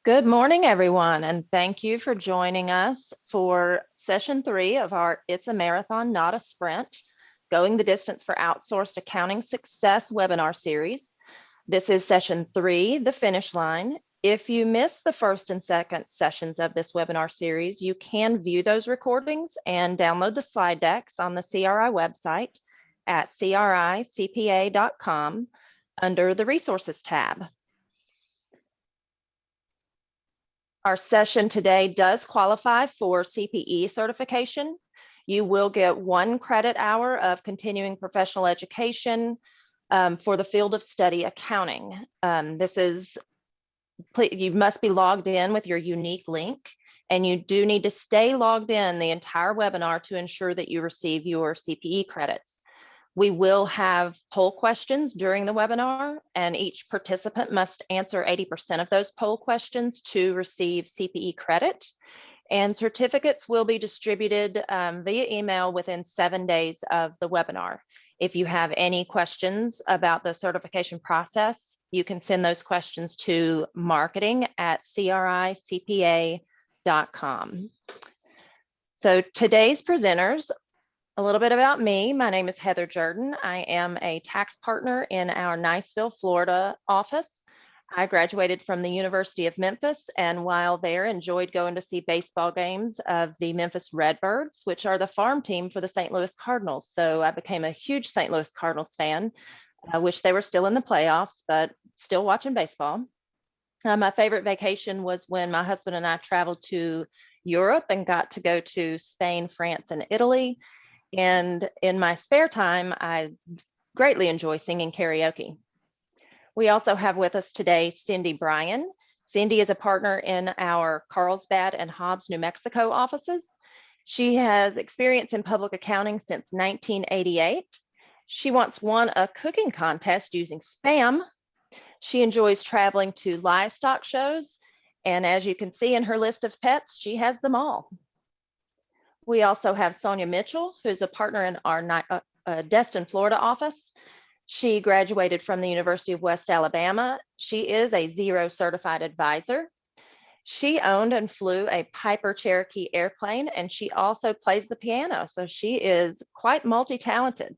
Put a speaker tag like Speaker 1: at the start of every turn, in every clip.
Speaker 1: Good morning, everyone, and thank you for joining us for session 3 of our It's a Marathon, Not a Sprint, Going the Distance for Outsourced Accounting Success webinar series. This is session 3, the finish line. If you missed the first and second sessions of this webinar series, you can view those recordings and download the slide decks on the CRI website at cricpa.com under the Resources tab. Our session today does qualify for CPE certification. You will get 1 credit hour of continuing professional education for the field of study accounting. You must be logged in with your unique link, and you do need to stay logged in the entire webinar to ensure that you receive your CPE credits. We will have poll questions during the webinar, and each participant must answer 80% of those poll questions to receive CPE credit. And certificates will be distributed via email within 7 days of the webinar. If you have any questions about the certification process, you can send those questions to marketing@cricpa.com. So today's presenters, a little bit about me. My name is Heather Jordan. I am a tax partner in our Niceville, Florida office. I graduated from the University of Memphis, and while there, enjoyed going to see baseball games of the Memphis Redbirds, which are the farm team for the St. Louis Cardinals. So I became a huge St. Louis Cardinals fan. I wish they were still in the playoffs, but still watching baseball. My favorite vacation was when my husband and I traveled to Europe and got to go to Spain, France, and Italy. And in my spare time, I greatly enjoy singing karaoke. We also have with us today Cindy Bryan. Cindy is a partner in our Carlsbad and Hobbs, New Mexico offices. She has experience in public accounting since 1988. She once won a cooking contest using Spam. She enjoys traveling to livestock shows, and as you can see in her list of pets, she has them all. We also have Sonia Mitchell, who's a partner in our Destin, Florida office. She graduated from the University of West Alabama. She is a Zero certified advisor. She owned and flew a Piper Cherokee airplane, and she also plays the piano. So she is quite multi-talented.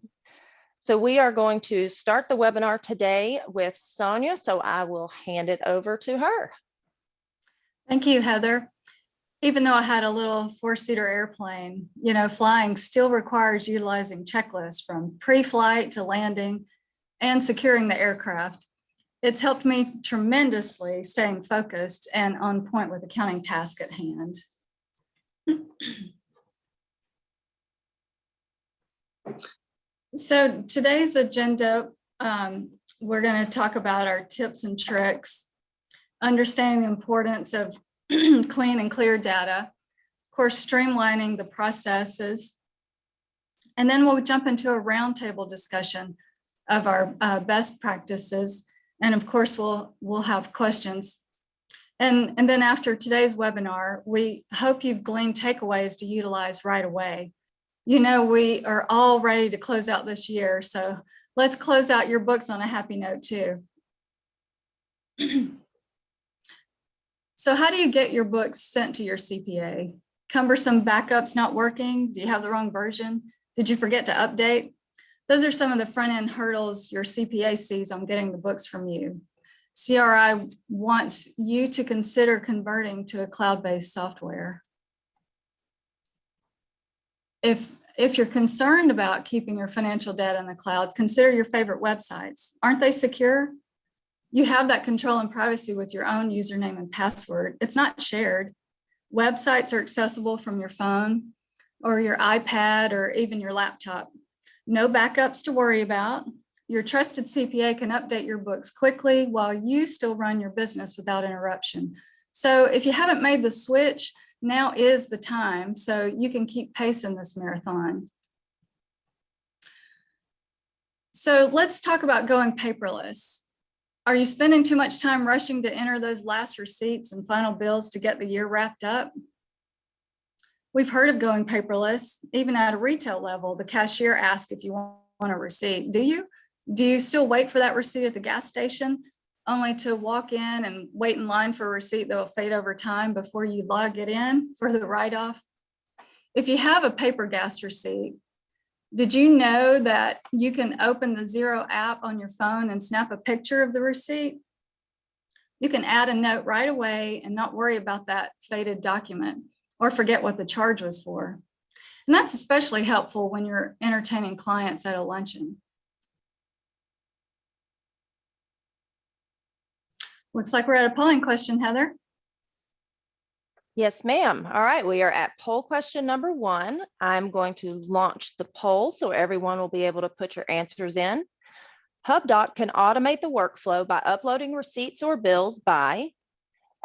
Speaker 1: So we are going to start the webinar today with Sonia. So I will hand it over to her.
Speaker 2: Thank you, Heather. Even though I had a little 4-seater airplane, flying still requires utilizing checklists from pre-flight to landing and securing the aircraft. It's helped me tremendously staying focused and on point with accounting task at hand. So today's agenda, we're going to talk about our tips and tricks, understanding the importance of clean and clear data, of course, streamlining the processes, and then we'll jump into a roundtable discussion of our best practices, and of course, we'll have questions. And then after today's webinar, we hope you've gleaned takeaways to utilize right away. We are all ready to close out this year, so let's close out your books on a happy note too. So how do you get your books sent to your CPA? Cumbersome backups not working? Do you have the wrong version? Did you forget to update? Those are some of the front-end hurdles your CPA sees on getting the books from you. CRI wants you to consider converting to a cloud-based software. If you're concerned about keeping your financial data in the cloud, consider your favorite websites. Aren't they secure? You have that control and privacy with your own username and password. It's not shared. Websites are accessible from your phone or your iPad or even your laptop. No backups to worry about. Your trusted CPA can update your books quickly while you still run your business without interruption. So if you haven't made the switch, now is the time so you can keep pace in this marathon. So let's talk about going paperless. Are you spending too much time rushing to enter those last receipts and final bills to get the year wrapped up? We've heard of going paperless. Even at a retail level, the cashier asks if you want a receipt. Do you? Do you still wait for that receipt at the gas station? only to walk in and wait in line for a receipt that will fade over time before you log it in for the write-off. If you have a paper gas receipt, did you know that you can open the Xero app on your phone and snap a picture of the receipt? You can add a note right away and not worry about that faded document or forget what the charge was for. And that's especially helpful when you're entertaining clients at a luncheon. Looks like we're at a polling question, Heather.
Speaker 1: Yes, ma'am. All right, we are at poll question number 1. I'm going to launch the poll so everyone will be able to put your answers in. HubDoc can automate the workflow by uploading receipts or bills by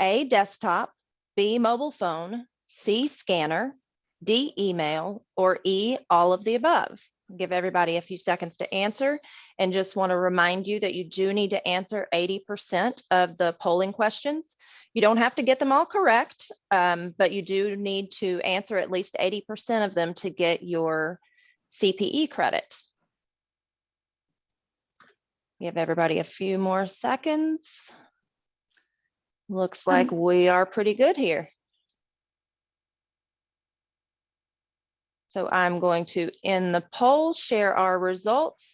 Speaker 1: A, desktop, B, mobile phone, C, scanner, D, email, or E, all of the above. I'll give everybody a few seconds to answer, and just want to remind you that you do need to answer 80% of the polling questions. You don't have to get them all correct, but you do need to answer at least 80% of them to get your CPE credit. Give everybody a few more seconds. Looks like we are pretty good here. So I'm going to end the poll, share our results,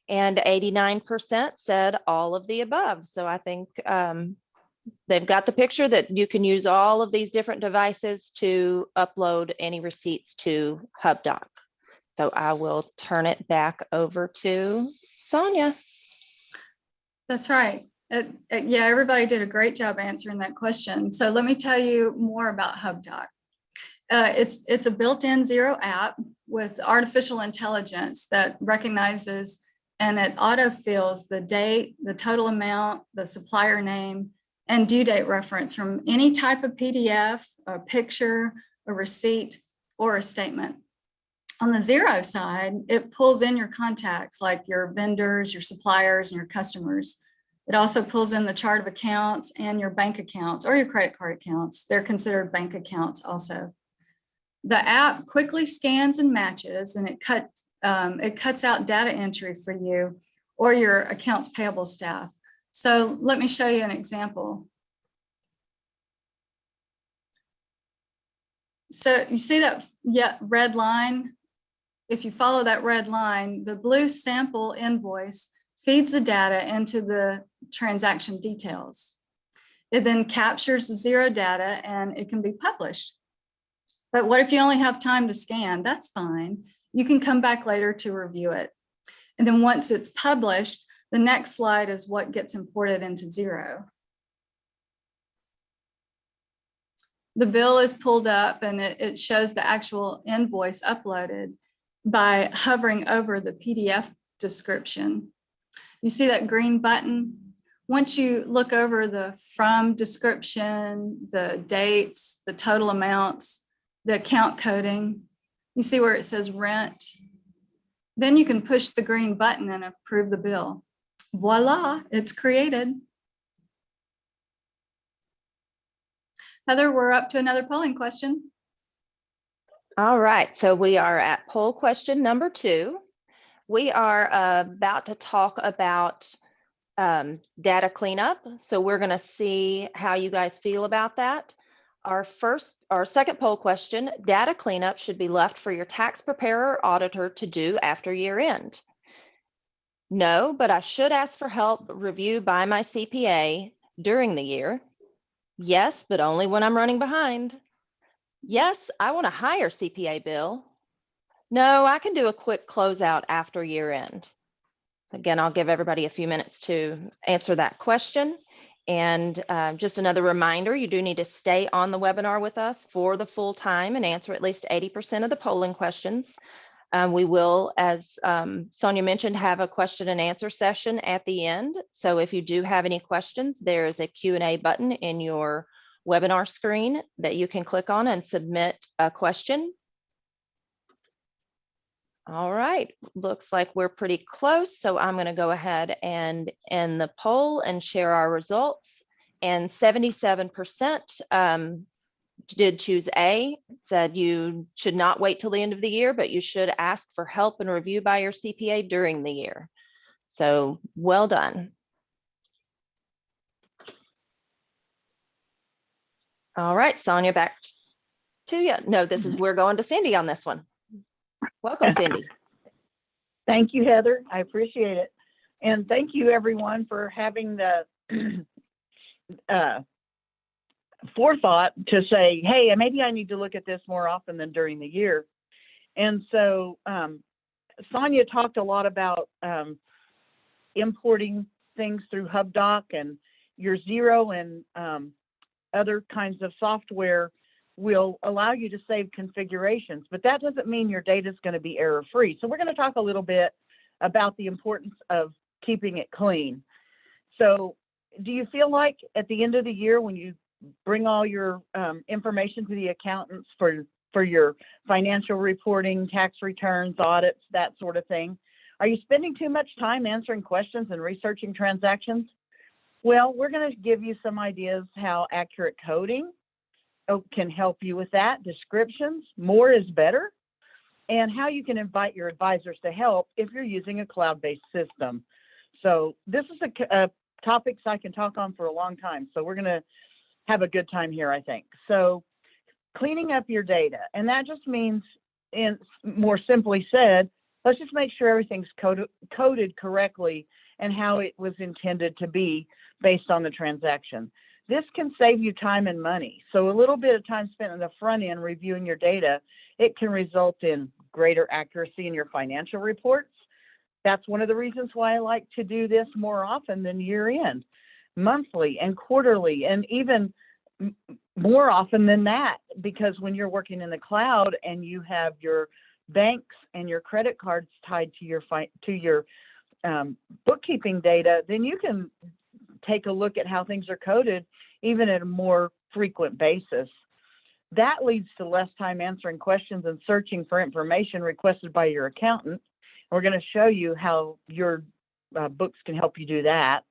Speaker 1: and 89% said all of the above. So I think they've got the picture that you can use all of these different devices to upload any receipts to HubDoc. So I will turn it back over to Sonia.
Speaker 2: That's right. Yeah, everybody did a great job answering that question. So let me tell you more about HubDoc. It's a built-in Xero app with artificial intelligence that recognizes and it autofills the date, the total amount, the supplier name, and due date reference from any type of PDF, a picture, a receipt, or a statement. On the Xero side, it pulls in your contacts like your vendors, your suppliers, and your customers. It also pulls in the chart of accounts and your bank accounts or your credit card accounts. They're considered bank accounts also. The app quickly scans and matches, and it cuts out data entry for you or your accounts payable staff. So let me show you an example. So you see that red line? If you follow that red line, the blue sample invoice feeds the data into the transaction details. It then captures the Xero data and it can be published. But what if you only have time to scan? That's fine. You can come back later to review it. And then once it's published, the next slide is what gets imported into Xero. The bill is pulled up and it shows the actual invoice uploaded by hovering over the PDF description. You see that green button? Once you look over the from description, the dates, the total amounts, the account coding, you see where it says rent. Then you can push the green button and approve the bill. Voila, it's created. Heather, we're up to another polling question.
Speaker 1: All right, so we are at poll question number 2. We are about to talk about data cleanup. So we're going to see how you guys feel about that. Our second poll question, data cleanup should be left for your tax preparer or auditor to do after year end. No, but I should ask for help review by my CPA during the year. Yes, but only when I'm running behind. Yes, I want a higher CPA bill. No, I can do a quick closeout after year end. Again, I'll give everybody a few minutes to answer that question. And just another reminder, you do need to stay on the webinar with us for the full time and answer at least 80% of the polling questions. We will, as Sonia mentioned, have a question and answer session at the end. So if you do have any questions, there is a Q&A button in your webinar screen that you can click on and submit a question. All right, looks like we're pretty close. So I'm going to go ahead and end the poll and share our results. And 77% did choose A, said you should not wait till the end of the year, but you should ask for help and review by your CPA during the year. So well done. All right, Sonia, back to you. No, we're going to Cindy on this one. Welcome, Cindy.
Speaker 3: Thank you, Heather. I appreciate it. And thank you, everyone, for having the forethought to say, hey, maybe I need to look at this more often than during the year. And so Sonia talked a lot about importing things through HubDoc, and your Xero and other kinds of software will allow you to save configurations, but that doesn't mean your data is going to be error-free. So we're going to talk a little bit about the importance of keeping it clean. So do you feel like at the end of the year, when you bring all your information to the accountants for your financial reporting, tax returns, audits, that sort of thing, are you spending too much time answering questions and researching transactions? Well, we're going to give you some ideas how accurate coding can help you with that, descriptions, more is better, and how you can invite your advisors to help if you're using a cloud-based system. So this is a topics I can talk on for a long time. So we're going to have a good time here, I think. So cleaning up your data, and that just means, in more simply said, let's just make sure everything's coded correctly and how it was intended to be based on the transaction. This can save you time and money. So a little bit of time spent on the front end reviewing your data, it can result in greater accuracy in your financial reports. That's one of the reasons why I like to do this more often than year end, monthly and quarterly, and even more often than that, because when you're working in the cloud and you have your banks and your credit cards tied to your bookkeeping data, then you can take a look at how things are coded even at a more frequent basis. That leads to less time answering questions and searching for information requested by your accountant. We're going to show you how your books can help you do that.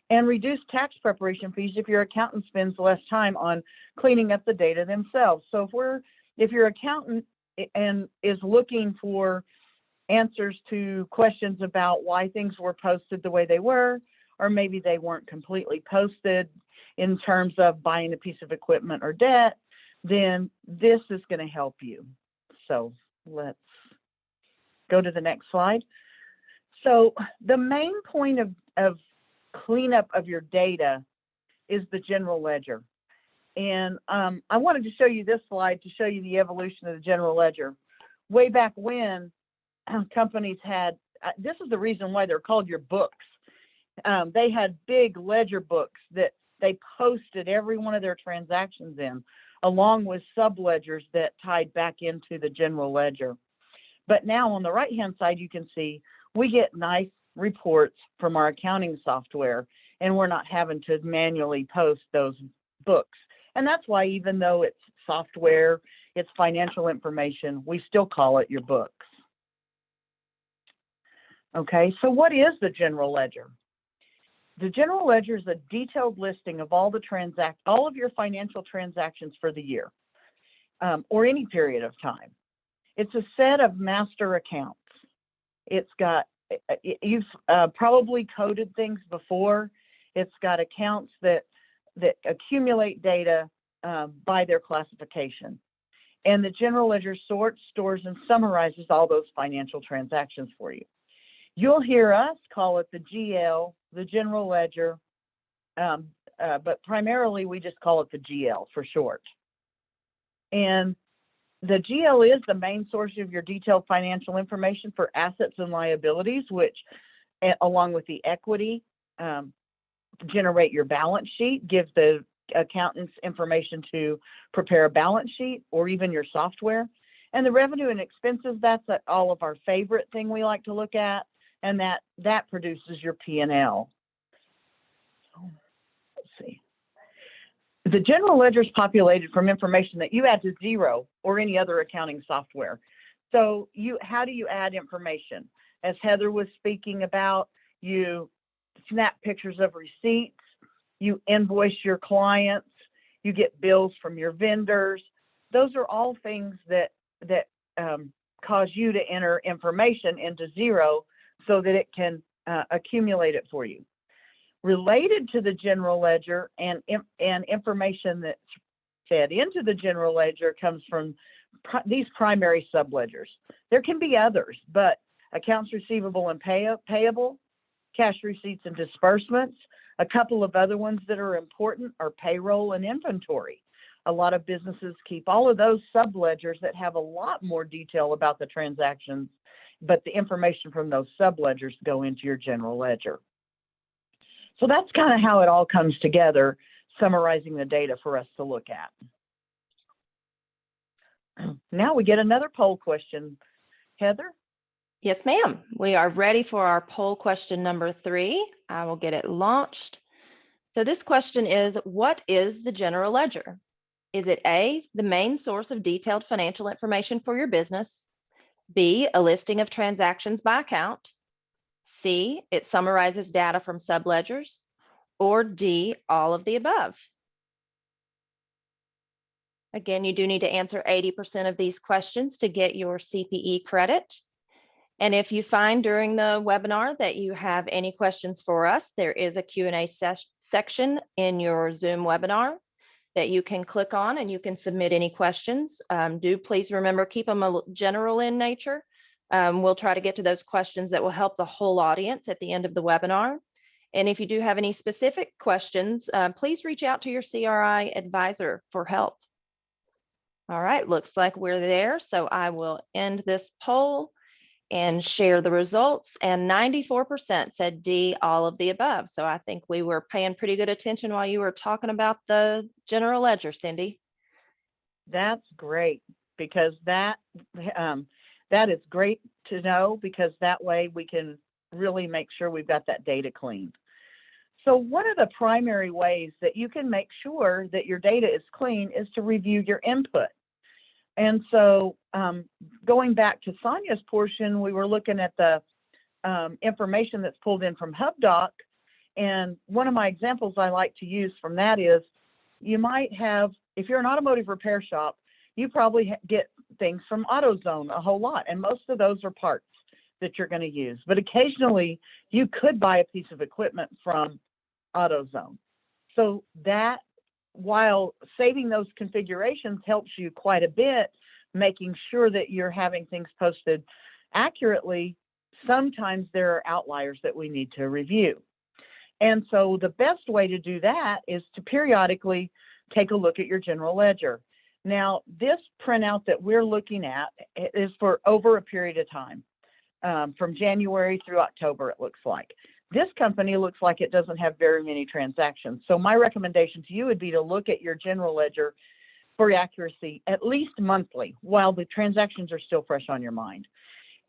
Speaker 3: And reduce tax preparation fees if your accountant spends less time on cleaning up the data themselves. So if your accountant is looking for answers to questions about why things were posted the way they were, or maybe they weren't completely posted in terms of buying a piece of equipment or debt, then this is going to help you. So let's go to the next slide. So the main point of cleanup of your data is the general ledger. And I wanted to show you this slide to show you the evolution of the general ledger. Way back when companies had, this is the reason why they're called your books. They had big ledger books that they posted every one of their transactions in, along with subledgers that tied back into the general ledger. But now on the right-hand side, you can see we get nice reports from our accounting software, and we're not having to manually post those books. And that's why, even though it's software, it's financial information, we still call it your books. Okay, so what is the general ledger? The general ledger is a detailed listing of all of your financial transactions for the year, or any period of time. It's a set of master accounts. It's got, you've probably coded things before. It's got accounts that accumulate data by their classification. And the general ledger sorts, stores, and summarizes all those financial transactions for you. You'll hear us call it the GL, the general ledger, but primarily we just call it the GL for short. And the GL is the main source of your detailed financial information for assets and liabilities, which, along with the equity, generate your balance sheet, give the accountants information to prepare a balance sheet, or even your software. And the revenue and expenses, that's all of our favorite thing we like to look at, and that produces your P&L. Let's see. The general ledger is populated from information that you add to Xero or any other accounting software. So how do you add information? As Heather was speaking about, you snap pictures of receipts, you invoice your clients, you get bills from your vendors. Those are all things that cause you to enter information into Xero so that it can accumulate it for you. Related to the general ledger and information that's fed into the general ledger comes from these primary subledgers. There can be others, but accounts receivable and payable, cash receipts and disbursements. A couple of other ones that are important are payroll and inventory. A lot of businesses keep all of those subledgers that have a lot more detail about the transactions, but the information from those subledgers go into your general ledger. So that's kind of how it all comes together, summarizing the data for us to look at. Now we get another poll question. Heather?
Speaker 1: Yes, ma'am. We are ready for our poll question number 3. I will get it launched. So this question is, what is the general ledger? Is it A, the main source of detailed financial information for your business? B, a listing of transactions by account? C, it summarizes data from subledgers? Or D, all of the above? Again, you do need to answer 80% of these questions to get your CPE credit. And if you find during the webinar that you have any questions for us, there is a Q&A section in your Zoom webinar that you can click on and you can submit any questions. Do please remember, keep them general in nature. We'll try to get to those questions that will help the whole audience at the end of the webinar. And if you do have any specific questions, please reach out to your CRI advisor for help. All right, looks like we're there. So I will end this poll and share the results. And 94% said D, all of the above. So I think we were paying pretty good attention while you were talking about the general ledger, Cindy.
Speaker 3: That's great, because that is great to know, because that way we can really make sure we've got that data clean. So one of the primary ways that you can make sure that your data is clean is to review your input. And so going back to Sonia's portion, we were looking at the information that's pulled in from HubDoc. And one of my examples I like to use from that is, you might have, if you're an automotive repair shop, you probably get things from AutoZone a whole lot. And most of those are parts that you're going to use. But occasionally you could buy a piece of equipment from AutoZone. So that, while saving those configurations helps you quite a bit, making sure that you're having things posted accurately, sometimes there are outliers that we need to review. And so the best way to do that is to periodically take a look at your general ledger. Now, this printout that we're looking at is for over a period of time, from January through October, it looks like. This company looks like it doesn't have very many transactions. So my recommendation to you would be to look at your general ledger for accuracy at least monthly while the transactions are still fresh on your mind.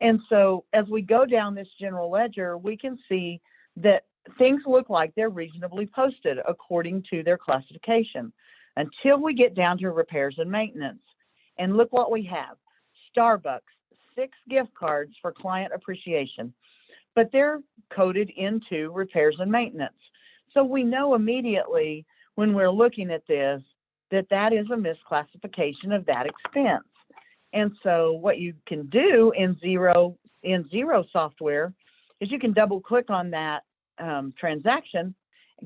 Speaker 3: And so as we go down this general ledger, we can see that things look like they're reasonably posted according to their classification until we get down to repairs and maintenance. And look what we have. Starbucks, 6 gift cards for client appreciation, but they're coded into repairs and maintenance. So we know immediately when we're looking at this that that is a misclassification of that expense. And so what you can do in Zero software is you can double click on that transaction,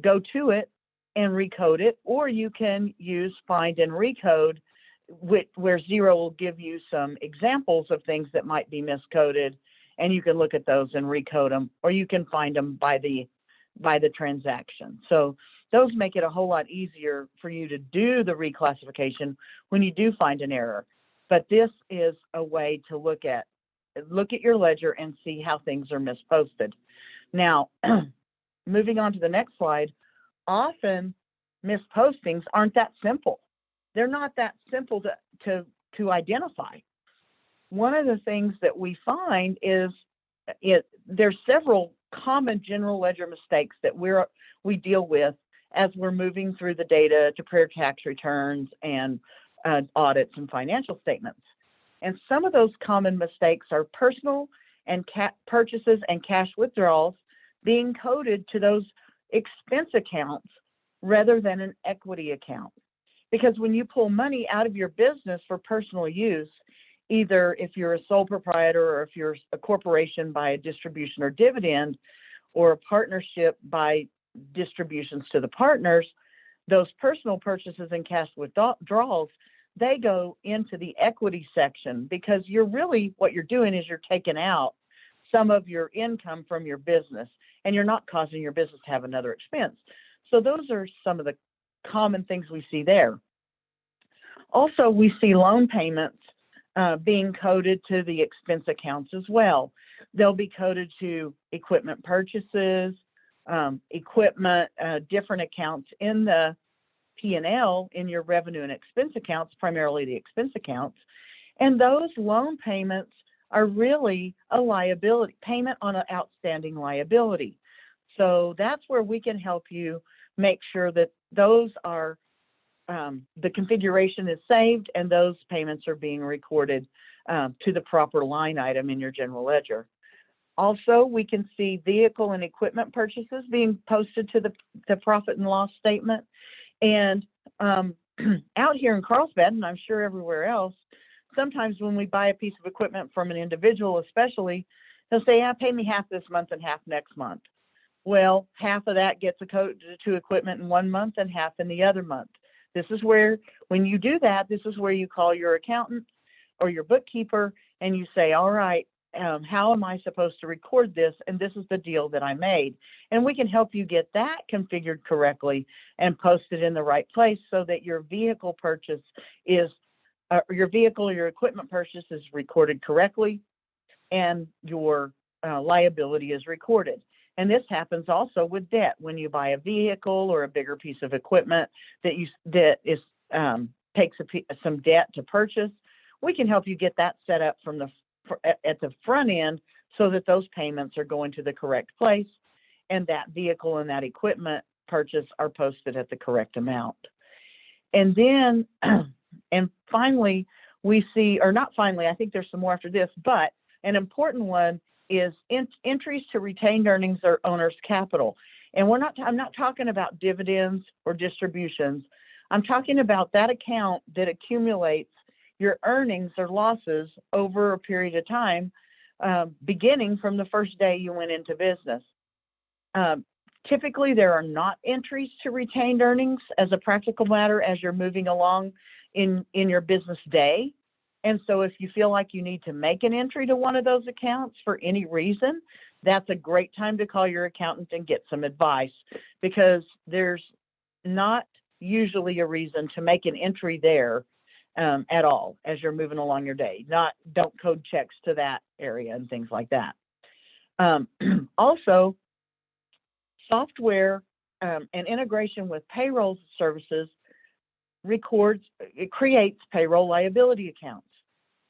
Speaker 3: go to it and recode it, or you can use find and recode, where Zero will give you some examples of things that might be miscoded, and you can look at those and recode them, or you can find them by the transaction. So those make it a whole lot easier for you to do the reclassification when you do find an error. But this is a way to look at your ledger and see how things are misposted. Now, moving on to the next slide, often mispostings aren't that simple. They're not that simple to identify. One of the things that we find is there's several common general ledger mistakes that we deal with as we're moving through the data to prepare tax returns and audits and financial statements. And some of those common mistakes are personal and purchases and cash withdrawals being coded to those expense accounts rather than an equity account. Because when you pull money out of your business for personal use, either if you're a sole proprietor or if you're a corporation by a distribution or dividend, or a partnership by distributions to the partners, those personal purchases and cash withdrawals, they go into the equity section, because what you're doing is you're taking out some of your income from your business, and you're not causing your business to have another expense. So those are some of the common things we see there. Also, we see loan payments being coded to the expense accounts as well. They'll be coded to equipment purchases, different accounts in the P&L, in your revenue and expense accounts, primarily the expense accounts. And those loan payments are really a liability, payment on an outstanding liability. So that's where we can help you make sure that those are, the configuration is saved and those payments are being recorded to the proper line item in your general ledger. Also, we can see vehicle and equipment purchases being posted to the profit and loss statement. And out here in Carlsbad, and I'm sure everywhere else, sometimes when we buy a piece of equipment from an individual especially, they'll say, yeah, pay me half this month and half next month. Well, half of that gets coded to equipment in 1 month and half in the other month. This is where, when you do that, this is where you call your accountant or your bookkeeper and you say, all right, how am I supposed to record this? And this is the deal that I made. And we can help you get that configured correctly and posted in the right place so that your vehicle purchase is, your vehicle or your equipment purchase is recorded correctly and your liability is recorded. And this happens also with debt. When you buy a vehicle or a bigger piece of equipment that takes some debt to purchase, we can help you get that set up at the front end so that those payments are going to the correct place and that vehicle and that equipment purchase are posted at the correct amount. And then, and finally, we see, or not finally, I think there's some more after this, but an important one is entries to retained earnings or owner's capital. And I'm not talking about dividends or distributions. I'm talking about that account that accumulates your earnings or losses over a period of time, beginning from the first day you went into business. Typically, there are not entries to retained earnings as a practical matter as you're moving along in your business day. And so if you feel like you need to make an entry to one of those accounts for any reason, that's a great time to call your accountant and get some advice, because there's not usually a reason to make an entry there at all as you're moving along your day. Don't code checks to that area and things like that. Also, software and integration with payroll services creates payroll liability accounts.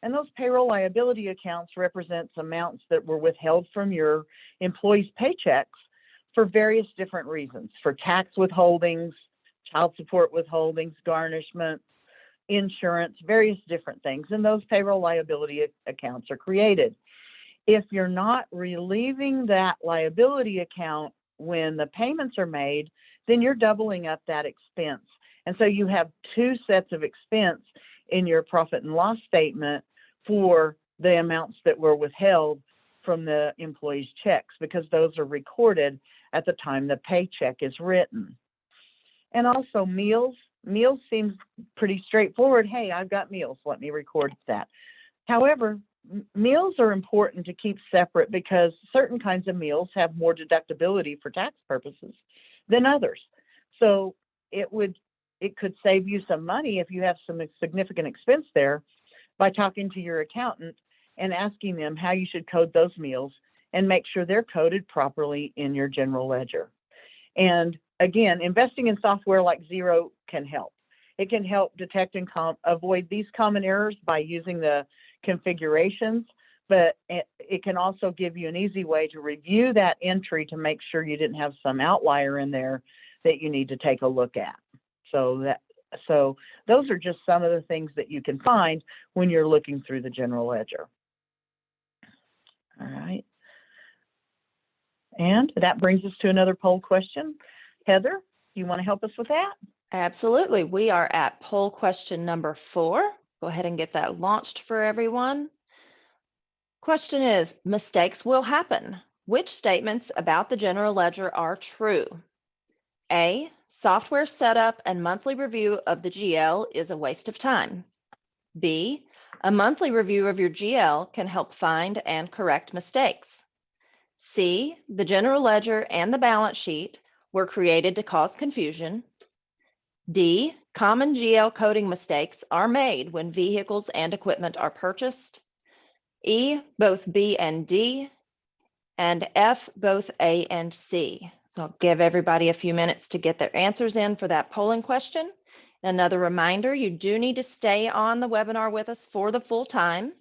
Speaker 3: And those payroll liability accounts represents amounts that were withheld from your employees' paychecks for various different reasons, for tax withholdings, child support withholdings, garnishments, insurance, various different things. And those payroll liability accounts are created. If you're not relieving that liability account when the payments are made, then you're doubling up that expense. And so you have two sets of expense in your profit and loss statement for the amounts that were withheld from the employee's checks, because those are recorded at the time the paycheck is written. And also meals. Meals seems pretty straightforward. Hey, I've got meals, let me record that. However, meals are important to keep separate because certain kinds of meals have more deductibility for tax purposes than others. So it could save you some money if you have some significant expense there by talking to your accountant and asking them how you should code those meals and make sure they're coded properly in your general ledger. And again, investing in software like Xero can help. It can help detect and avoid these common errors by using the configurations, but it can also give you an easy way to review that entry to make sure you didn't have some outlier in there that you need to take a look at. So those are just some of the things that you can find when you're looking through the general ledger. All right. And that brings us to another poll question. Heather, do you want to help us with that?
Speaker 1: Absolutely. We are at poll question number 4. Go ahead and get that launched for everyone. Question is, mistakes will happen. Which statements about the general ledger are true? A, software setup and monthly review of the GL is a waste of time. B, a monthly review of your GL can help find and correct mistakes. C, the general ledger and the balance sheet were created to cause confusion. D, common GL coding mistakes are made when vehicles and equipment are purchased. E, both B and D. And F, both A and C. So I'll give everybody a few minutes to get their answers in for that polling question. Another reminder, you do need to stay on the webinar with us for the full time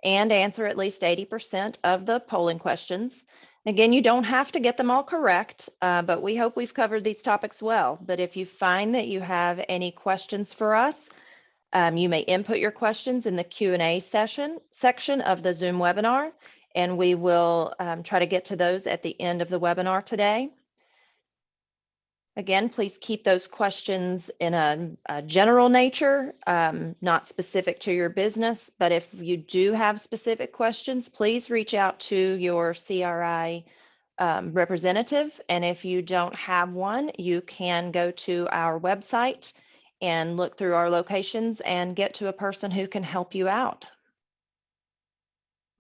Speaker 1: and answer at least 80% of the polling questions. Again, you don't have to get them all correct, but we hope we've covered these topics well. But if you find that you have any questions for us, you may input your questions in the Q&A section of the Zoom webinar, and we will try to get to those at the end of the webinar today. Again, please keep those questions in a general nature, not specific to your business, but if you do have specific questions, please reach out to your CRI representative. And if you don't have one, you can go to our website and look through our locations and get to a person who can help you out.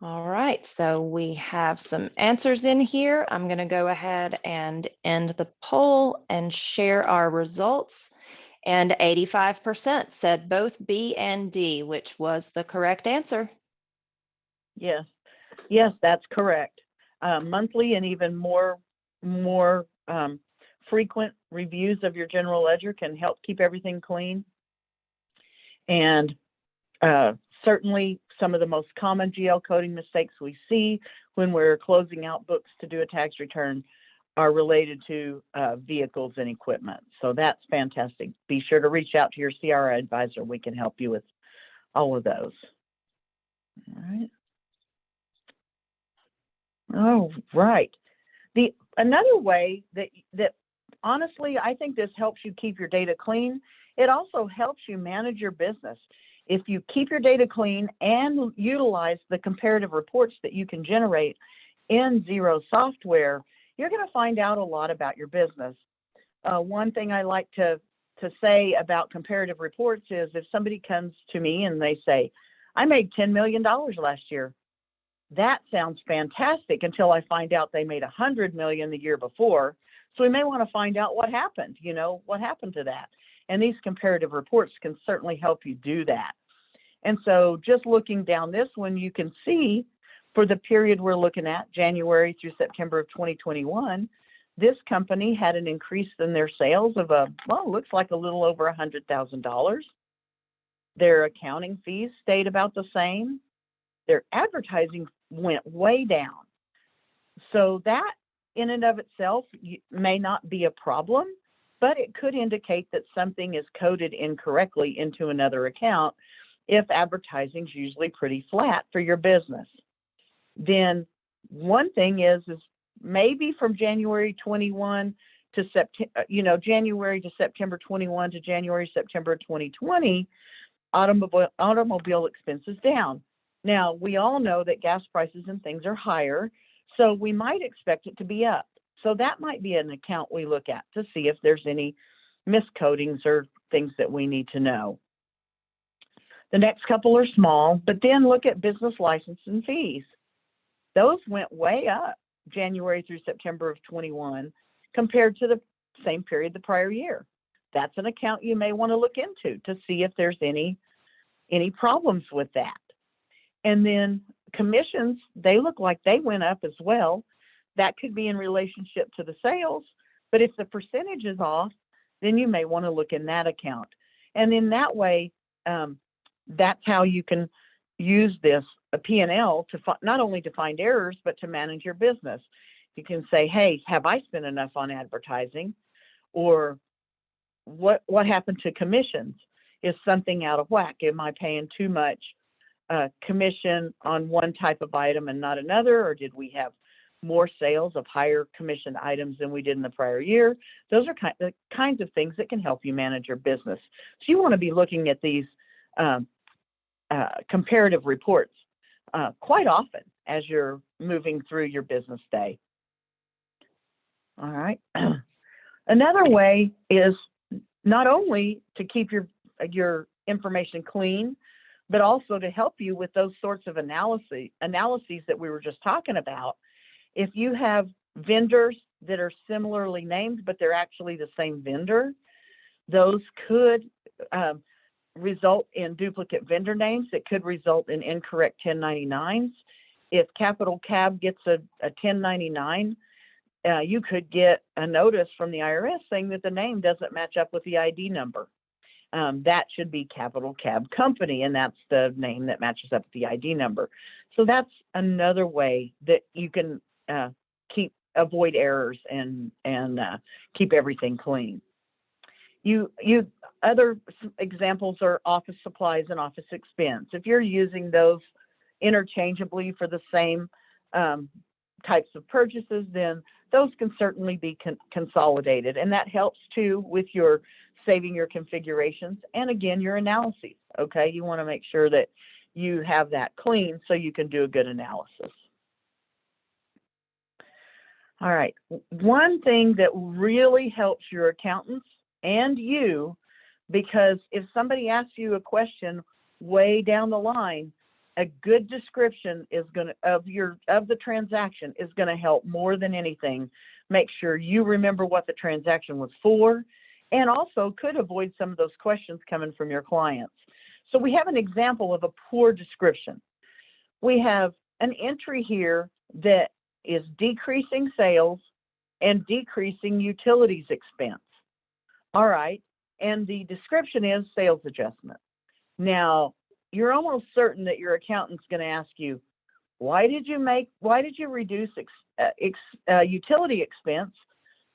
Speaker 1: All right, so we have some answers in here. I'm going to go ahead and end the poll and share our results. And 85% said both B and D, which was the correct answer.
Speaker 3: Yes, yes, that's correct. Monthly and even more frequent reviews of your general ledger can help keep everything clean. And certainly some of the most common GL coding mistakes we see when we're closing out books to do a tax return are related to vehicles and equipment. So that's fantastic. Be sure to reach out to your CRI advisor. We can help you with all of those. All right. Oh, right. Another way that honestly, I think this helps you keep your data clean. It also helps you manage your business. If you keep your data clean and utilize the comparative reports that you can generate in Xero software, you're going to find out a lot about your business. One thing I like to say about comparative reports is if somebody comes to me and they say, I made $10 million last year. That sounds fantastic until I find out they made $100 million the year before. So we may want to find out what happened, what happened to that. And these comparative reports can certainly help you do that. And so just looking down this one, you can see for the period we're looking at, January through September of 2021, this company had an increase in their sales of looks like a little over $100,000. Their accounting fees stayed about the same. Their advertising went way down. So that in and of itself may not be a problem, but it could indicate that something is coded incorrectly into another account if advertising is usually pretty flat for your business. Then one thing is maybe from January 21 to September, January to September 21 to January, September 2020, automobile expenses down. Now, we all know that gas prices and things are higher, so we might expect it to be up. So that might be an account we look at to see if there's any miscodings or things that we need to know. The next couple are small, but then look at business license and fees. Those went way up January through September of 21 compared to the same period the prior year. That's an account you may want to look into to see if there's any problems with that. And then commissions, they look like they went up as well. That could be in relationship to the sales, but if the percentage is off, then you may want to look in that account. And in that way, that's how you can use this a P&L to not only to find errors, but to manage your business. You can say, hey, have I spent enough on advertising? Or what happened to commissions? Is something out of whack? Am I paying too much commission on one type of item and not another? Or did we have more sales of higher commission items than we did in the prior year? Those are the kinds of things that can help you manage your business. So you want to be looking at these comparative reports quite often as you're moving through your business day. All right. Another way is not only to keep your information clean, but also to help you with those sorts of analyses that we were just talking about. If you have vendors that are similarly named, but they're actually the same vendor, those could result in duplicate vendor names. It could result in incorrect 1099s. If Capital Cab gets a 1099, you could get a notice from the IRS saying that the name doesn't match up with the ID number. That should be Capital Cab Company, and that's the name that matches up with the ID number. So that's another way that you can avoid errors and keep everything clean. Other examples are office supplies and office expense. If you're using those interchangeably for the same types of purchases, then those can certainly be consolidated, and that helps too with your saving your configurations and again your analyses. Okay, you want to make sure that you have that clean so you can do a good analysis. All right, one thing that really helps your accountants and you, because if somebody asks you a question way down the line, a good description is of the transaction is going to help more than anything. Make sure you remember what the transaction was for, and also could avoid some of those questions coming from your clients. So we have an example of a poor description. We have an entry here that is decreasing sales and decreasing utilities expense. All right, and the description is sales adjustment. Now, you're almost certain that your accountant's going to ask you, why did you reduce utility expense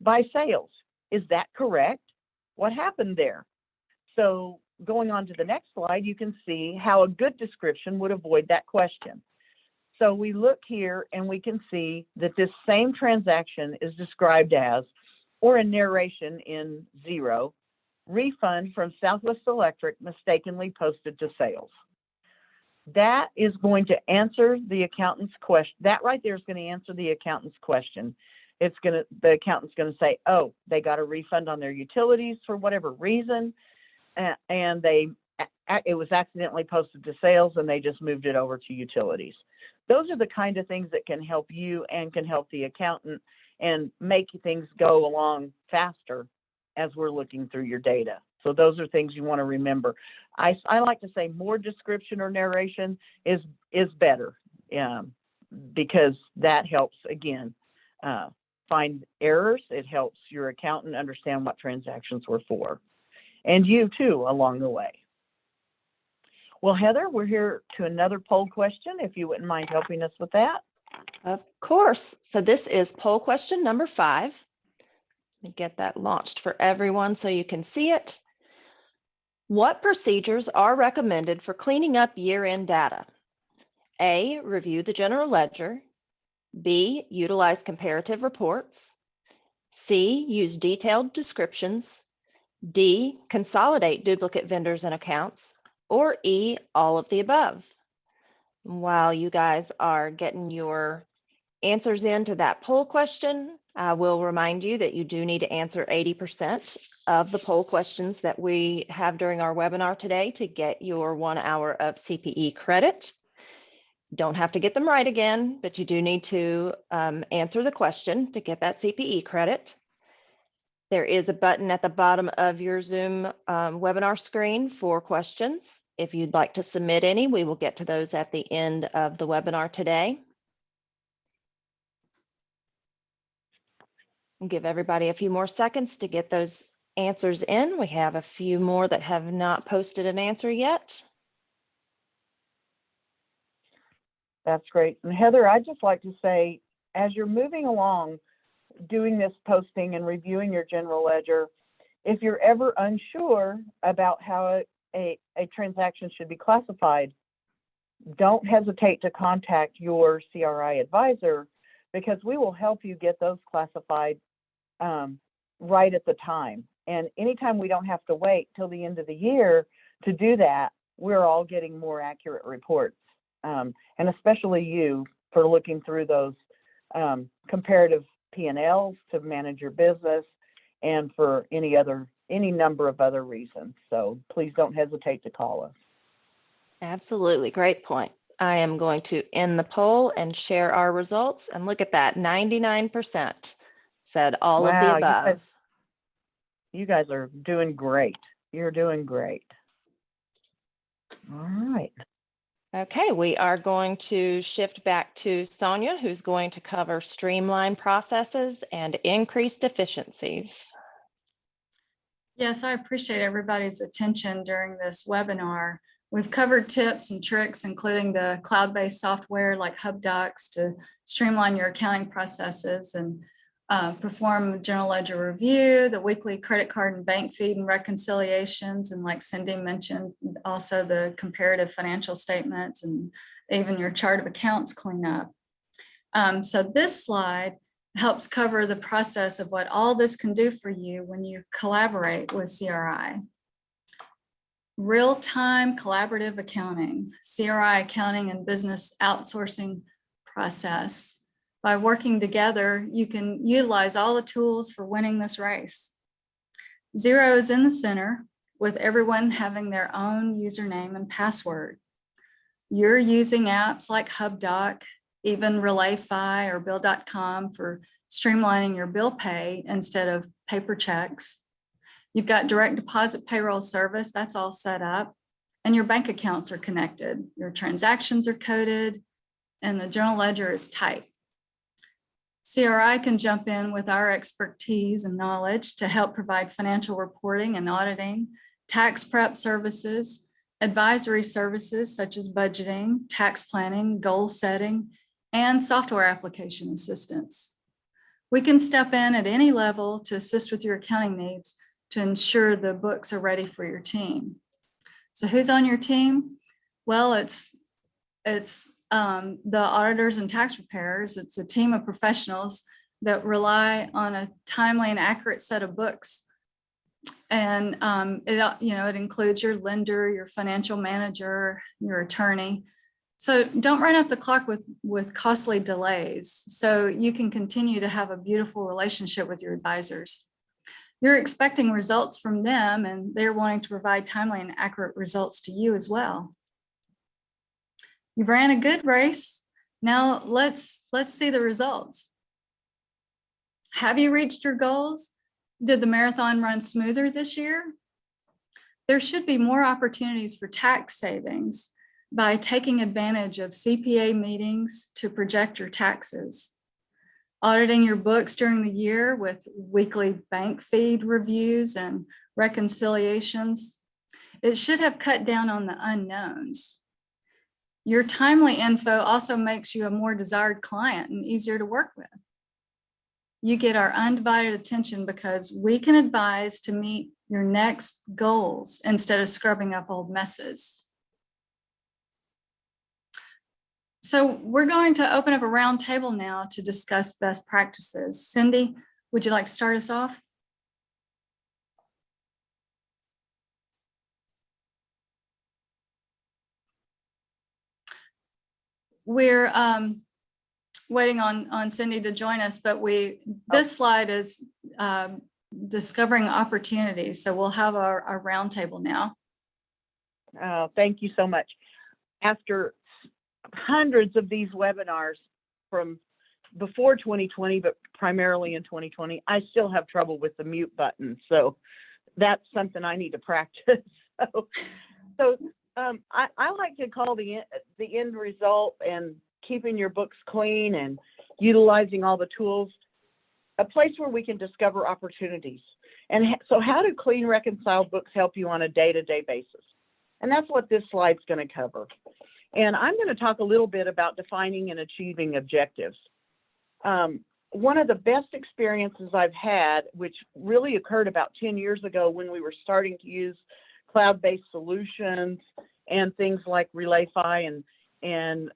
Speaker 3: by sales? Is that correct? What happened there? So going on to the next slide, you can see how a good description would avoid that question. So we look here and we can see that this same transaction is described as, or a narration in 0, refund from Southwest Electric mistakenly posted to sales. That is going to answer the accountant's question. That right there is going to answer the accountant's question. The accountant's going to say, oh, they got a refund on their utilities for whatever reason, and it was accidentally posted to sales and they just moved it over to utilities. Those are the kind of things that can help you and can help the accountant and make things go along faster as we're looking through your data. So those are things you want to remember. I like to say more description or narration is better, because that helps, again, find errors. It helps your accountant understand what transactions were for, and you too along the way. Well, Heather, we're here to another poll question, if you wouldn't mind helping us with that.
Speaker 1: Of course. So this is poll question number 5. Let me get that launched for everyone so you can see it. What procedures are recommended for cleaning up year-end data? A, review the general ledger. B, utilize comparative reports. C, use detailed descriptions. D, consolidate duplicate vendors and accounts. Or E, all of the above. While you guys are getting your answers into that poll question, I will remind you that you do need to answer 80% of the poll questions that we have during our webinar today to get your 1 hour of CPE credit. Don't have to get them right again, but you do need to answer the question to get that CPE credit. There is a button at the bottom of your Zoom webinar screen for questions. If you'd like to submit any, we will get to those at the end of the webinar today. I'll give everybody a few more seconds to get those answers in. We have a few more that have not posted an answer yet.
Speaker 3: That's great. And Heather, I'd just like to say, as you're moving along, doing this posting and reviewing your general ledger, if you're ever unsure about how a transaction should be classified, don't hesitate to contact your CRI advisor, because we will help you get those classified right at the time. And anytime we don't have to wait till the end of the year to do that, we're all getting more accurate reports. And especially you for looking through those comparative P&Ls to manage your business and for any number of other reasons. So please don't hesitate to call us.
Speaker 1: Absolutely. Great point. I am going to end the poll and share our results. And look at that, 99% said all of the
Speaker 3: Wow,
Speaker 1: above.
Speaker 3: you guys are doing great. You're doing great. All right.
Speaker 1: Okay, we are going to shift back to Sonia, who's going to cover streamline processes and increased efficiencies.
Speaker 2: Yes, I appreciate everybody's attention during this webinar. We've covered tips and tricks, including the cloud-based software like HubDocs to streamline your accounting processes and perform general ledger review, the weekly credit card and bank feed and reconciliations, and like Cindy mentioned, also the comparative financial statements and even your chart of accounts cleanup. So this slide helps cover the process of what all this can do for you when you collaborate with CRI. Real-time collaborative accounting, CRI accounting and business outsourcing process. By working together, you can utilize all the tools for winning this race. Xero is in the center with everyone having their own username and password. You're using apps like HubDoc, even RelayFi or Bill.com for streamlining your bill pay instead of paper checks. You've got direct deposit payroll service, that's all set up, and your bank accounts are connected. Your transactions are coded, and the general ledger is tight. CRI can jump in with our expertise and knowledge to help provide financial reporting and auditing, tax prep services, advisory services such as budgeting, tax planning, goal setting, and software application assistance. We can step in at any level to assist with your accounting needs to ensure the books are ready for your team. So who's on your team? Well, it's the auditors and tax preparers. It's a team of professionals that rely on a timely and accurate set of books. And it includes your lender, your financial manager, your attorney. So don't run up the clock with costly delays, so you can continue to have a beautiful relationship with your advisors. You're expecting results from them, and they're wanting to provide timely and accurate results to you as well. You've ran a good race. Now let's see the results. Have you reached your goals? Did the marathon run smoother this year? There should be more opportunities for tax savings by taking advantage of CPA meetings to project your taxes. Auditing your books during the year with weekly bank feed reviews and reconciliations. It should have cut down on the unknowns. Your timely info also makes you a more desired client and easier to work with. You get our undivided attention because we can advise to meet your next goals instead of scrubbing up old messes. So we're going to open up a round table now to discuss best practices. Cindy, would you like to start us off? We're waiting on Cindy to join us, but this slide is discovering opportunities. So we'll have our round table now.
Speaker 3: Thank you so much. After hundreds of these webinars from before 2020, but primarily in 2020, I still have trouble with the mute button. So that's something I need to practice. I like to call the end result and keeping your books clean and utilizing all the tools a place where we can discover opportunities. And so how do clean reconciled books help you on a day-to-day basis? And that's what this slide's going to cover. And I'm going to talk a little bit about defining and achieving objectives. One of the best experiences I've had, which really occurred about 10 years ago when we were starting to use cloud-based solutions and things like RelayFi and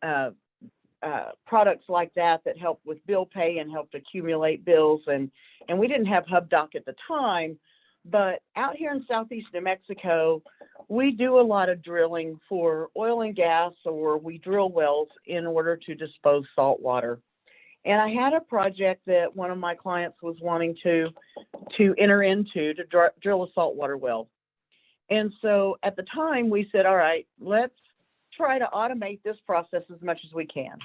Speaker 3: products like that help with bill pay and helped accumulate bills. And we didn't have HubDoc at the time, but out here in Southeast New Mexico, we do a lot of drilling for oil and gas, or we drill wells in order to dispose salt water. And I had a project that one of my clients was wanting to enter into to drill a saltwater well. And so at the time we said, all right, let's try to automate this process as much as we can.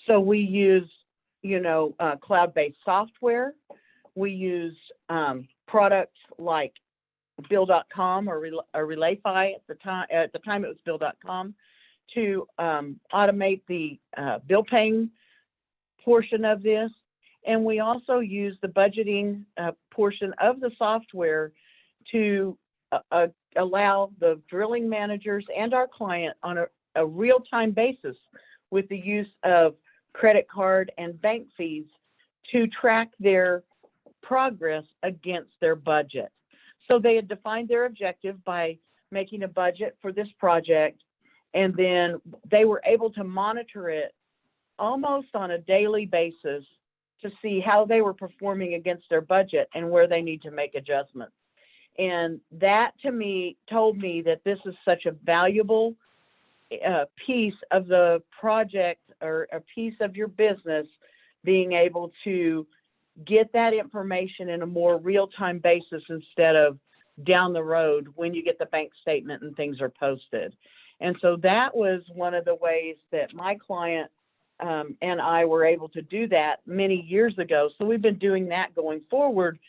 Speaker 3: So we used, cloud-based software. We used products like Bill.com or RelayFi at the time. At the time, it was Bill.com to automate the bill paying portion of this. And we also used the budgeting portion of the software to allow the drilling managers and our client on a real-time basis with the use of credit card and bank fees to track their progress against their budget. So they had defined their objective by making a budget for this project, and then they were able to monitor it almost on a daily basis to see how they were performing against their budget and where they need to make adjustments. And that to me told me that this is such a valuable piece of the project or a piece of your business, being able to get that information in a more real-time basis instead of down the road when you get the bank statement and things are posted. And so that was one of the ways that my client and I were able to do that many years ago. So we've been doing that going forward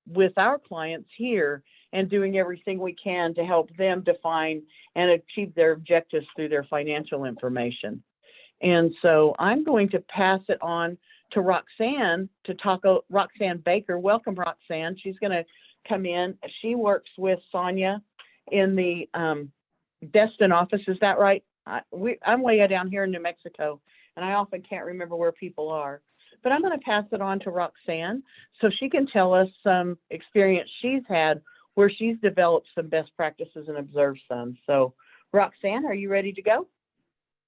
Speaker 3: with our clients here and doing everything we can to help them define and achieve their objectives through their financial information. And so I'm going to pass it on to Roxanne to talk. Roxanne Baker, welcome Roxanne. She's going to come in. She works with Sonia in the Destin office. Is that right? I'm way down here in New Mexico, and I often can't remember where people are. But I'm going to pass it on to Roxanne so she can tell us some experience she's had where she's developed some best practices and observed some. So Roxanne, are you ready to go?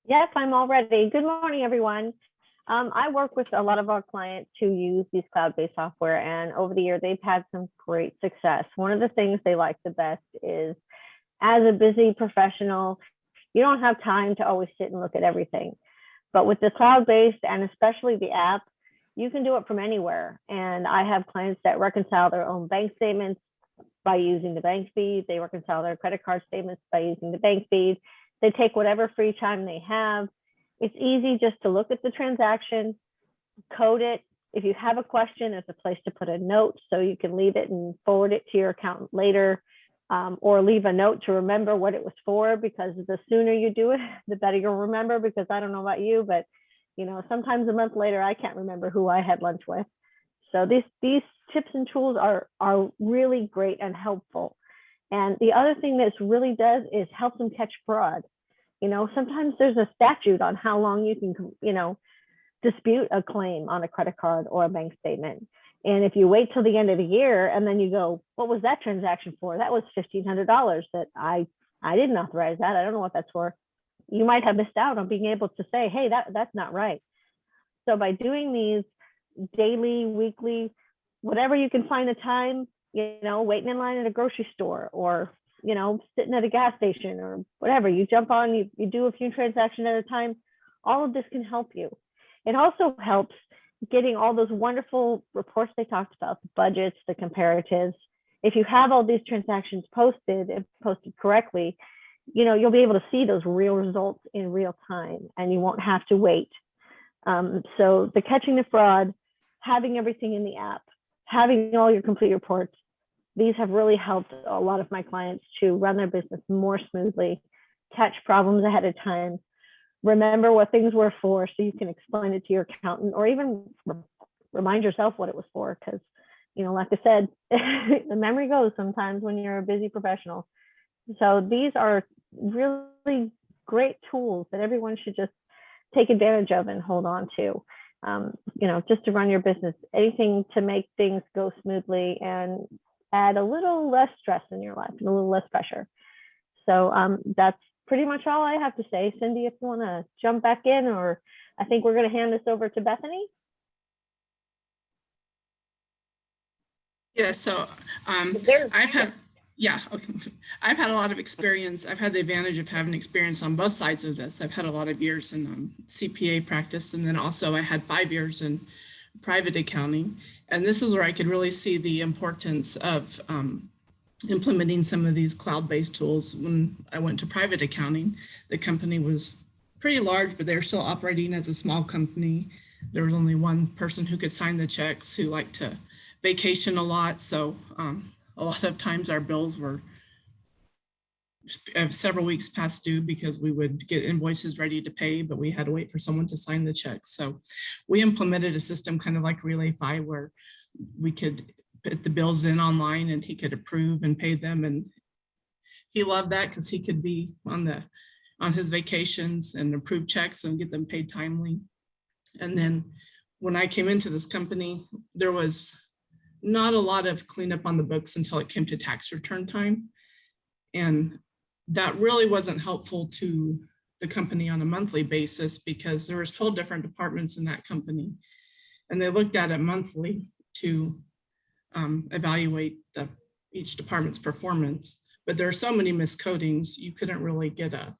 Speaker 4: Yes, I'm all ready. Good morning, everyone. I work with a lot of our clients who use these cloud-based software, and over the year, they've had some great success. One of the things they like the best is, as a busy professional, you don't have time to always sit and look at everything. But with the cloud-based and especially the app, you can do it from anywhere. And I have clients that reconcile their own bank statements by using the bank feed. They reconcile their credit card statements by using the bank feed. They take whatever free time they have. It's easy just to look at the transaction, code it. If you have a question, there's a place to put a note so you can leave it and forward it to your accountant later, or leave a note to remember what it was for, because the sooner you do it, the better you'll remember, because I don't know about you, but sometimes a month later, I can't remember who I had lunch with. So these tips and tools are really great and helpful. And the other thing this really does is help them catch fraud. Sometimes there's a statute on how long you can, dispute a claim on a credit card or a bank statement. And if you wait till the end of the year and then you go, what was that transaction for? That was $1,500 that I didn't authorize that. I don't know what that's for. You might have missed out on being able to say, hey, that's not right. So by doing these daily, weekly, whatever you can find the time, waiting in line at a grocery store, or, sitting at a gas station or whatever, you jump on, you do a few transactions at a time, all of this can help you. It also helps getting all those wonderful reports they talked about, the budgets, the comparatives. If you have all these transactions posted and posted correctly, you'll be able to see those real results in real time, and you won't have to wait. So the catching the fraud, having everything in the app, having all your complete reports, these have really helped a lot of my clients to run their business more smoothly, catch problems ahead of time, remember what things were for so you can explain it to your accountant, or even remind yourself what it was for, because, like I said, the memory goes sometimes when you're a busy professional. So these are really great tools that everyone should just take advantage of and hold on to, just to run your business, anything to make things go smoothly and add a little less stress in your life and a little less pressure. So that's pretty much all I have to say. Cindy, if you want to jump back in, or I think we're going to hand this over to Bethany.
Speaker 5: Yeah, so
Speaker 4: I've
Speaker 5: had, Yeah, okay. I've had a lot of experience. I've had the advantage of having experience on both sides of this. I've had a lot of years in CPA practice, and then also I had 5 years in private accounting. And this is where I could really see the importance of implementing some of these cloud-based tools. When I went to private accounting, the company was pretty large, but they were still operating as a small company. There was only one person who could sign the checks, who liked to vacation a lot. So a lot of times our bills were several weeks past due because we would get invoices ready to pay, but we had to wait for someone to sign the check. So we implemented a system kind of like RelayFi, where we could put the bills in online and he could approve and pay them. And he loved that because he could be on his vacations and approve checks and get them paid timely. And then when I came into this company, there was not a lot of cleanup on the books until it came to tax return time. And that really wasn't helpful to the company on a monthly basis, because there was 12 different departments in that company. And they looked at it monthly to evaluate each department's performance. But there are so many miscodings, you couldn't really get a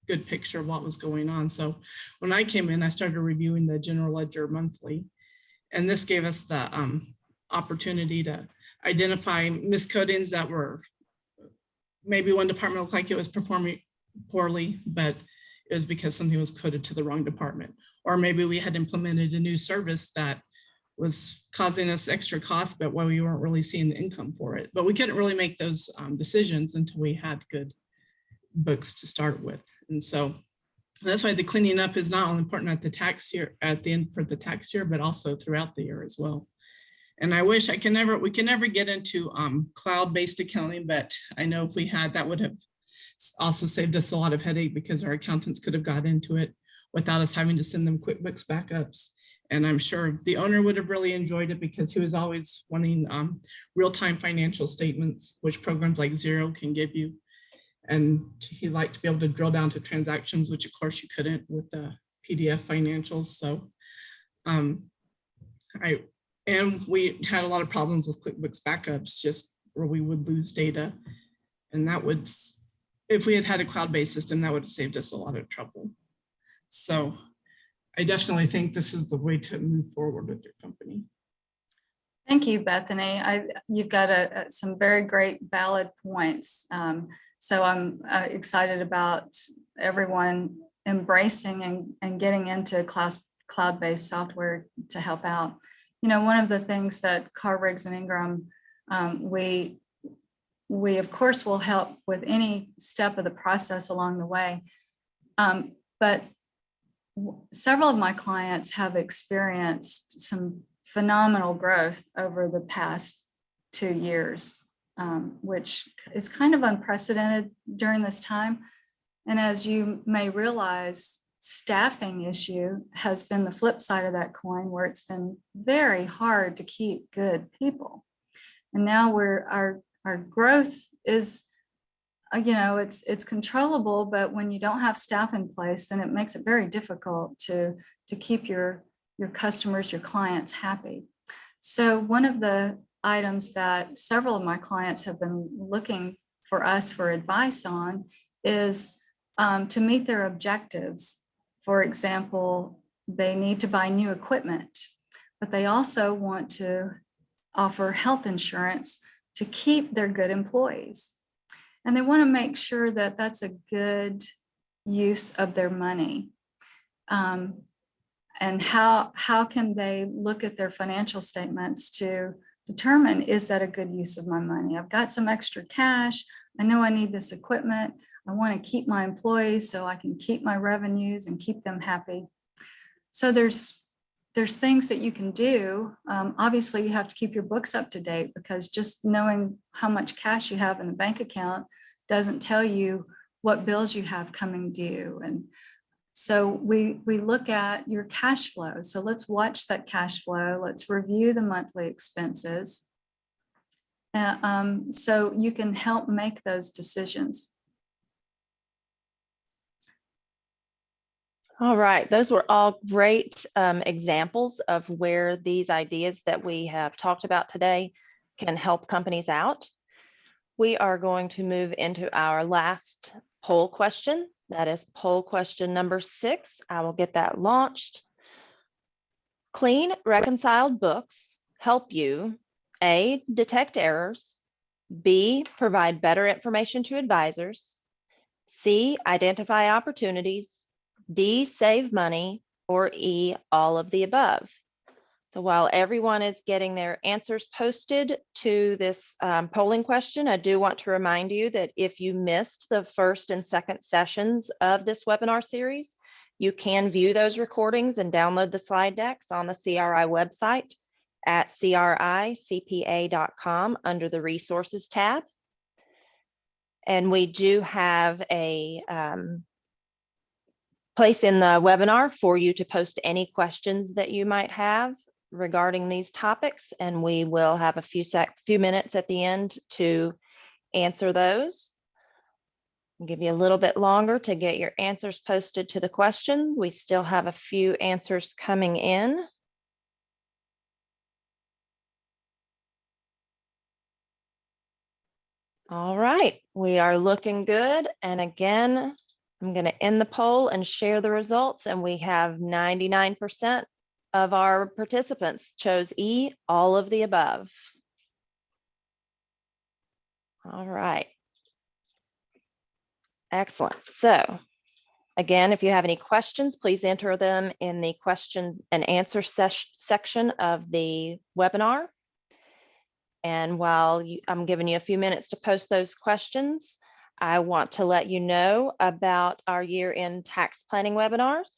Speaker 5: good picture of what was going on. So when I came in, I started reviewing the general ledger monthly. And this gave us the opportunity to identify miscodings that were, maybe one department looked like it was performing poorly, but it was because something was coded to the wrong department. Or maybe we had implemented a new service that was causing us extra costs, but we weren't really seeing the income for it. But we couldn't really make those decisions until we had good books to start with. And so that's why the cleaning up is not only important at the tax year, at the end for the tax year, but also throughout the year as well. And I wish we can never get into cloud-based accounting, but I know if we had, that would have also saved us a lot of headache, because our accountants could have got into it without us having to send them QuickBooks backups. And I'm sure the owner would have really enjoyed it, because he was always wanting real-time financial statements, which programs like Xero can give you. And he liked to be able to drill down to transactions, which of course you couldn't with the PDF financials. So and we had a lot of problems with QuickBooks backups, just where we would lose data. And that would, if we had had a cloud-based system, that would have saved us a lot of trouble. So I definitely think this is the way to move forward with your company.
Speaker 2: Thank you, Bethany. You've got some very great valid points. So I'm excited about everyone embracing and getting into cloud-based software to help out. You know, one of the things that Carr, Riggs, and Ingram, we of course will help with any step of the process along the way. But several of my clients have experienced some phenomenal growth over the past 2 years, which is kind of unprecedented during this time. And as you may realize, staffing issue has been the flip side of that coin, where it's been very hard to keep good people. And now our growth is, you know, it's controllable, but when you don't have staff in place, then it makes it very difficult to keep your customers, your clients happy. So one of the items that several of my clients have been looking for us for advice on is to meet their objectives. For example, they need to buy new equipment, but they also want to offer health insurance to keep their good employees. And they want to make sure that that's a good use of their money. And how can they look at their financial statements to determine, is that a good use of my money? I've got some extra cash. I know I need this equipment. I want to keep my employees so I can keep my revenues and keep them happy. So there's things that you can do. Obviously, you have to keep your books up to date, because just knowing how much cash you have in the bank account doesn't tell you what bills you have coming due. And so we look at your cash flow. So let's watch that cash flow. Let's review the monthly expenses. So you can help make those decisions.
Speaker 1: All right, those were all great examples of where these ideas that we have talked about today can help companies out. We are going to move into our last poll question. That is poll question number 6. I will get that launched. Clean, reconciled books help you A, detect errors, B, provide better information to advisors, C, identify opportunities, D, save money, or E, all of the above. So while everyone is getting their answers posted to this polling question, I do want to remind you that if you missed the first and second sessions of this webinar series, you can view those recordings and download the slide decks on the CRI website at cricpa.com under the resources tab. And we do have a place in the webinar for you to post any questions that you might have regarding these topics, and we will have a few minutes at the end to answer those. I'll give you a little bit longer to get your answers posted to the question. We still have a few answers coming in. All right, we are looking good. And again, I'm going to end the poll and share the results, and we have 99% of our participants chose E, all of the above. All right. Excellent. So again, if you have any questions, please enter them in the question and answer section of the webinar. And while I'm giving you a few minutes to post those questions, I want to let you know about our year-end tax planning webinars.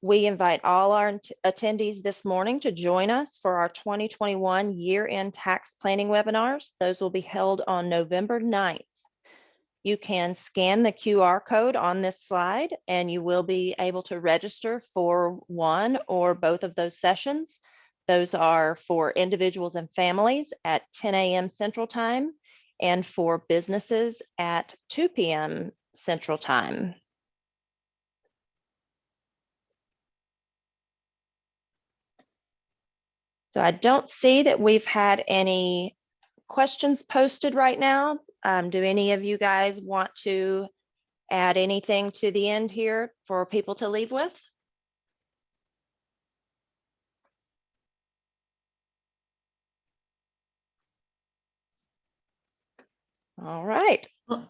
Speaker 1: We invite all our attendees this morning to join us for our 2021 year-end tax planning webinars. Those will be held on November 9th. You can scan the QR code on this slide, and you will be able to register for one or both of those sessions. Those are for individuals and families at 10 a.m. Central Time and for businesses at 2 p.m. Central Time. So I don't see that we've had any questions posted right now. Do any of you guys want to add anything to the end here for people to leave with? All right.
Speaker 2: Well,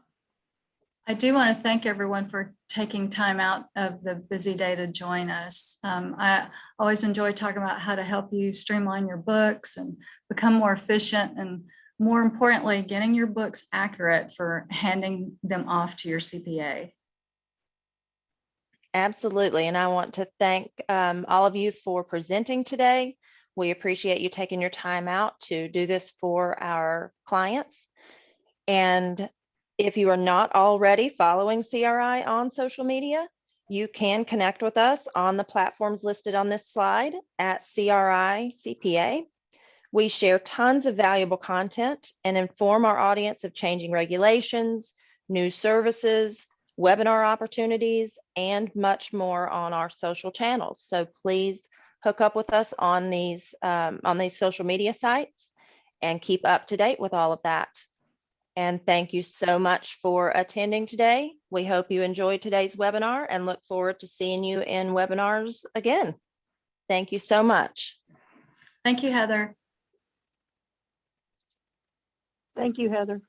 Speaker 2: I do want to thank everyone for taking time out of the busy day to join us. I always enjoy talking about how to help you streamline your books and become more efficient, and more importantly, getting your books accurate for handing them off to your CPA.
Speaker 1: Absolutely. And I want to thank all of you for presenting today. We appreciate you taking your time out to do this for our clients. And if you are not already following CRI on social media, you can connect with us on the platforms listed on this slide at CRI CPA. We share tons of valuable content and inform our audience of changing regulations, new services, webinar opportunities, and much more on our social channels. So please hook up with us on these social media sites and keep up to date with all of that. And thank you so much for attending today. We hope you enjoyed today's webinar and look forward to seeing you in webinars again. Thank you so much.
Speaker 2: Thank you, Heather.
Speaker 3: Thank you, Heather.